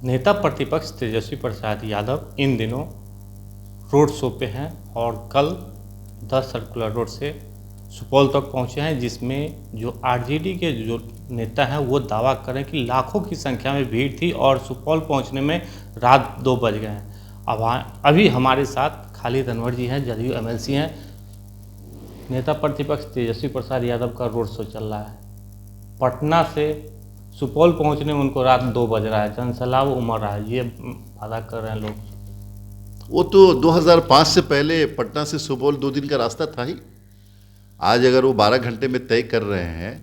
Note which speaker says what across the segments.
Speaker 1: नेता प्रतिपक्ष तेजस्वी प्रसाद यादव इन दिनों रोड शो पे हैं और कल 10 सर्कुलर रोड से सुपौल तक पहुंचे हैं, जिसमें जो आरजेडी के जो नेता हैं वो दावा करें कि लाखों की संख्या में भीड़ थी और सुपौल पहुंचने में रात 2 बज गए हैं। अभी हमारे साथ खालिद अनवर जी हैं, जदयू एमएलसी हैं। नेता प्रतिपक्ष तेजस्वी प्रसाद यादव का रोड शो चल रहा है। पटना से सुपौल पहुंचने में उनको रात 2 बज रहा है, जनसैलाब उमड़ रहा है, ये वादा कर रहे हैं लोग।
Speaker 2: वो तो 2005 से पहले पटना से सुपौल 2 दिन का रास्ता था ही। आज अगर वो 12 घंटे में तय कर रहे हैं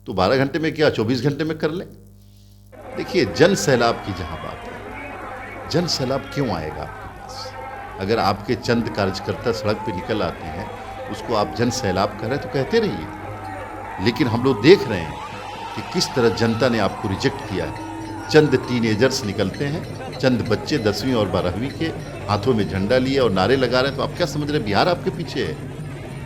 Speaker 2: तो 12 घंटे में क्या 24 घंटे में कर लें। देखिए, जन सैलाब की जहाँ बात है, जन सैलाब क्यों आएगा आपके पास? अगर आपके चंद कार्यकर्ता सड़क पे निकल आते हैं, उसको आप जन सैलाब कह रहे हैं तो कहते रहिए। लेकिन हम लोग देख रहे हैं कि किस तरह जनता ने आपको रिजेक्ट किया है। चंद टीनेजर्स निकलते हैं, चंद बच्चे 10वीं और 12वीं के हाथों में झंडा लिए और नारे लगा रहे हैं, तो आप क्या समझ रहे हैं बिहार आपके पीछे है?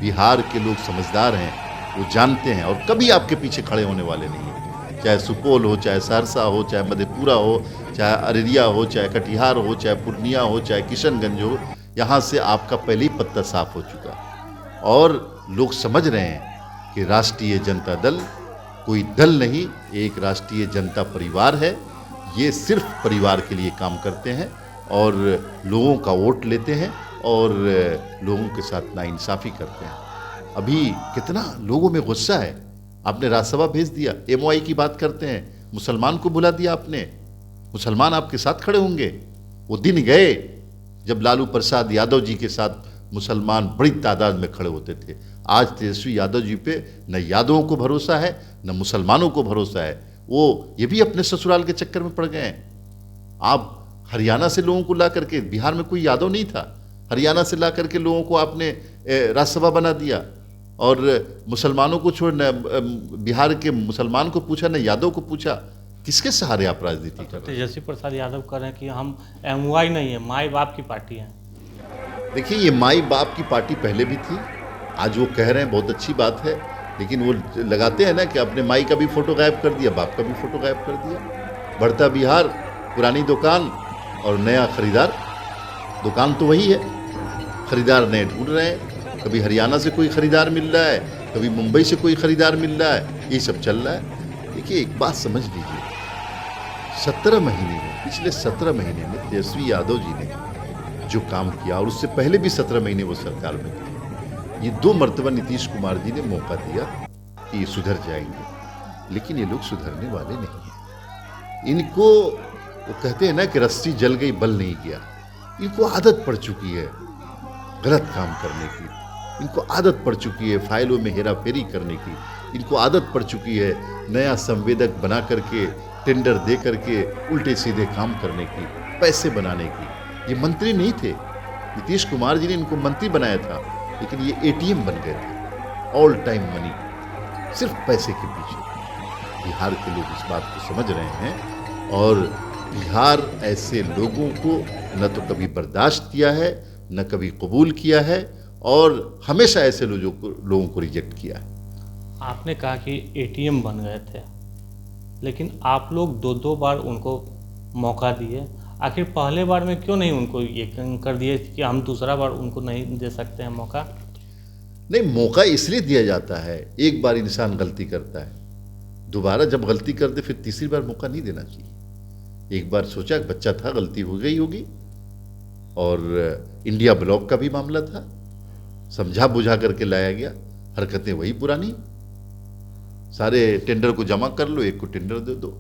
Speaker 2: बिहार के लोग समझदार हैं, वो जानते हैं और कभी आपके पीछे खड़े होने वाले नहीं हैं। चाहे सुपौल हो, चाहे सहरसा हो, चाहे मधेपुरा हो, चाहे अररिया हो, चाहे कटिहार हो, चाहे पूर्णिया हो, चाहे किशनगंज हो, यहाँ से आपका पहले ही पत्ता साफ हो चुका। और लोग समझ रहे हैं कि राष्ट्रीय जनता दल कोई दल नहीं, एक राष्ट्रीय जनता परिवार है। ये सिर्फ परिवार के लिए काम करते हैं और लोगों का वोट लेते हैं और लोगों के साथ नाइंसाफ़ी करते हैं। अभी कितना लोगों में गुस्सा है। आपने राज्यसभा भेज दिया, एमओआई की बात करते हैं, मुसलमान को बुला दिया आपने। मुसलमान आपके साथ खड़े होंगे? वो दिन गए जब लालू प्रसाद यादव जी के साथ मुसलमान बड़ी तादाद में खड़े होते थे। आज तेजस्वी यादव जी पे न यादवों को भरोसा है, न मुसलमानों को भरोसा है। वो ये भी अपने ससुराल के चक्कर में पड़ गए हैं। आप हरियाणा से लोगों को ला करके, बिहार में कोई यादव नहीं था, हरियाणा से ला करके लोगों को आपने राज्यसभा बना दिया और मुसलमानों को छोड़, न बिहार के मुसलमान को पूछा, न यादव को पूछा। किसके सहारे आप राजनीति कर रहे हैं?
Speaker 1: तेजस्वी प्रसाद यादव कह रहे हैं कि हम एमओआई नहीं है, माई बाप की पार्टी है।
Speaker 2: देखिए, ये माई बाप की पार्टी पहले भी थी, आज वो कह रहे हैं, बहुत अच्छी बात है। लेकिन वो लगाते हैं ना कि अपने माई का भी फोटो गायब कर दिया, बाप का भी फोटो गायब कर दिया। बढ़ता बिहार, पुरानी दुकान और नया खरीदार। दुकान तो वही है, खरीदार नए ढूंढ रहे हैं। कभी हरियाणा से कोई खरीदार मिल रहा है, कभी मुंबई से कोई खरीदार मिल रहा है, ये सब चल रहा है। देखिए, एक बात समझ लीजिए, 17 महीने में, पिछले 17 महीने में तेजस्वी यादव जी ने जो काम किया, और उससे पहले भी 17 महीने वो सरकार में थे, ये 2 मर्तबा नीतीश कुमार जी ने मौका दिया कि ये सुधर जाएंगे। लेकिन ये लोग सुधरने वाले नहीं हैं। इनको, वो कहते हैं ना कि रस्सी जल गई बल नहीं गया। इनको आदत पड़ चुकी है गलत काम करने की, इनको आदत पड़ चुकी है फाइलों में हेरा फेरी करने की, इनको आदत पड़ चुकी है नया संवेदक बना करके, टेंडर दे करके उल्टे सीधे काम करने की, पैसे बनाने की। ये मंत्री नहीं थे, नीतीश कुमार जी ने इनको मंत्री बनाया था, लेकिन ये एटीएम बन गए थे, ऑल टाइम मनी, सिर्फ पैसे के पीछे। बिहार के लोग इस बात को समझ रहे हैं और बिहार ऐसे लोगों को न तो कभी बर्दाश्त किया है, न कभी कबूल किया है और हमेशा ऐसे लोगों को रिजेक्ट किया है।
Speaker 1: आपने कहा कि एटीएम बन गए थे, लेकिन आप लोग 2 बार उनको मौका दिए। आखिर पहले बार में क्यों नहीं उनको ये कर दिए कि हम दूसरा बार उनको नहीं दे सकते हैं मौका?
Speaker 2: नहीं, मौका इसलिए दिया जाता है, एक बार इंसान गलती करता है, दोबारा जब गलती कर दे फिर तीसरी बार मौका नहीं देना चाहिए। एक बार सोचा, बच्चा था, गलती हो गई होगी। और इंडिया ब्लॉक का भी मामला था, समझा बुझा करके लाया गया, हरकतें वही पुरानी। सारे टेंडर को जमा कर लो, एक को टेंडर दे दो,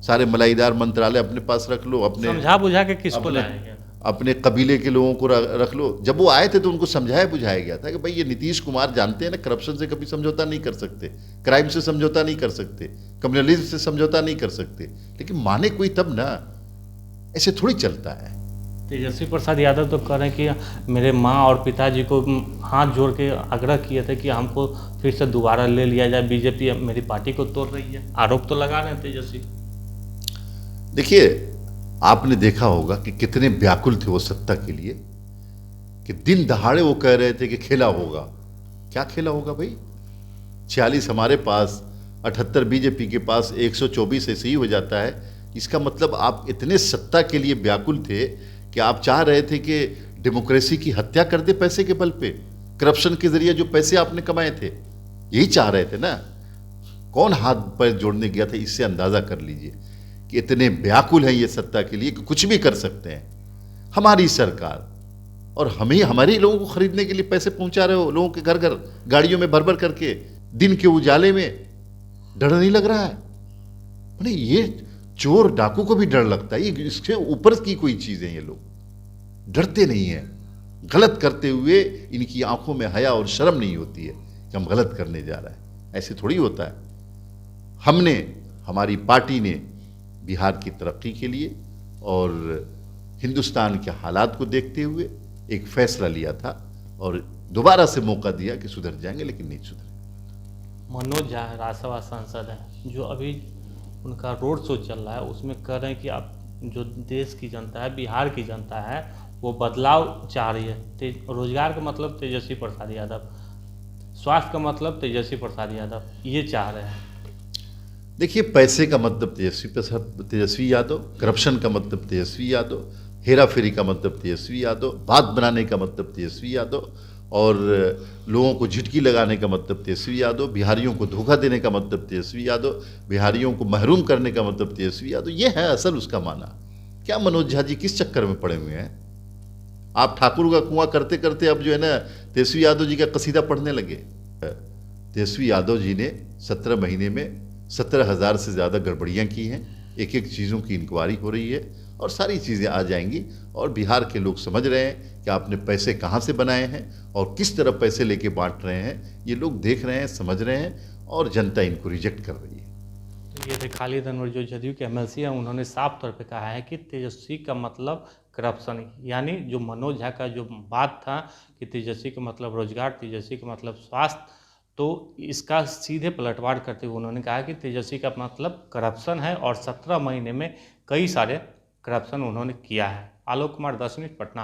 Speaker 2: सारे मलाईदार मंत्रालय अपने पास रख लो, अपने
Speaker 1: समझा बुझा के किसको लाया गया?
Speaker 2: अपने कबीले के लोगों को रख लो। जब वो आए थे तो उनको समझाया बुझाया गया था कि भाई ये नीतीश कुमार जानते हैं ना, करप्शन से कभी समझौता नहीं कर सकते, क्राइम से समझौता नहीं कर सकते, कम्युनलिज्म से समझौता नहीं कर सकते। लेकिन माने कोई तब ना, ऐसे थोड़ी चलता है।
Speaker 1: तेजस्वी प्रसाद यादव तो कह रहे हैं कि मेरे माँ और पिताजी को हाथ जोड़ के आग्रह किए थे कि हमको फिर से दोबारा ले लिया जाए, बीजेपी मेरी पार्टी को तोड़ रही है। आरोप तो लगा रहे हैं तेजस्वी।
Speaker 2: देखिए, आपने देखा होगा कि कितने व्याकुल थे वो सत्ता के लिए, कि दिन दहाड़े वो कह रहे थे कि खेला होगा। क्या खेला होगा भाई? 46 हमारे पास, 78 बीजेपी के पास, 124 ऐसे ही हो जाता है। इसका मतलब आप इतने सत्ता के लिए व्याकुल थे कि आप चाह रहे थे कि डेमोक्रेसी की हत्या कर दे पैसे के बल पे, करप्शन के जरिए जो पैसे आपने कमाए थे, यही चाह रहे थे ना। कौन हाथ पैर जोड़ने गया था, इससे अंदाजा कर लीजिए कि इतने व्याकुल हैं ये सत्ता के लिए कि कुछ भी कर सकते हैं। हमारी सरकार, और हमें हमारे ही लोगों को खरीदने के लिए पैसे पहुंचा रहे हो, लोगों के घर घर गाड़ियों में भर भर करके, दिन के उजाले में। डर नहीं लग रहा है? नहीं, ये चोर डाकू को भी डर लगता है, ये इसके ऊपर की कोई चीज है। ये लोग डरते नहीं है। गलत करते हुए इनकी आंखों में हया और शर्म नहीं होती है कि हम गलत करने जा रहे हैं। ऐसे थोड़ी होता है। हमने, हमारी पार्टी ने बिहार की तरक्की के लिए और हिंदुस्तान के हालात को देखते हुए एक फैसला लिया था और दोबारा से मौका दिया कि सुधर जाएंगे, लेकिन नहीं सुधरे।
Speaker 1: मनोज झा राज्यसभा सांसद हैं, जो अभी उनका रोड शो चल रहा है, उसमें कह रहे हैं कि अब जो देश की जनता है, बिहार की जनता है, वो बदलाव चाह रही है। रोजगार का मतलब तेजस्वी प्रसाद यादव, स्वास्थ्य का मतलब तेजस्वी प्रसाद यादव, ये चाह रहे हैं।
Speaker 2: देखिए, पैसे का मतलब तेजस्वी यादव, करप्शन का मतलब तेजस्वी यादव, हेरा फेरी का मतलब तेजस्वी यादव, बात बनाने का मतलब तेजस्वी यादव, और लोगों को झिटकी लगाने का मतलब तेजस्वी यादव, बिहारियों को धोखा देने का मतलब तेजस्वी यादव, बिहारियों को महरूम करने का मतलब तेजस्वी यादव। ये है असल उसका माना। क्या मनोज झा जी किस चक्कर में पड़े हुए हैं? आप ठाकुर का कुआं करते करते अब जो है ना तेजस्वी यादव जी का कसीदा पढ़ने लगे। तेजस्वी यादव जी ने 17 महीने में 17,000 से ज़्यादा गड़बड़ियाँ की हैं। एक एक चीज़ों की इंक्वायरी हो रही है और सारी चीज़ें आ जाएंगी और बिहार के लोग समझ रहे हैं कि आपने पैसे कहाँ से बनाए हैं और किस तरह पैसे लेके बांट रहे हैं। ये लोग देख रहे हैं, समझ रहे हैं और जनता इनको रिजेक्ट कर रही है।
Speaker 1: तो ये थे खालिद अनवर, जो जदयू के एमएलसी हैं। उन्होंने साफ तौर पे कहा है कि तेजस्वी का मतलब करप्शन, यानी जो मनोज झा का जो बात था कि तेजस्वी का मतलब रोजगार, तेजस्वी का मतलब स्वास्थ्य, तो इसका सीधे पलटवार करते हुए उन्होंने कहा कि तेजस्वी का मतलब करप्शन है और 17 महीने में कई सारे करप्शन उन्होंने किया है। आलोक कुमार, 10 मिनट, पटना।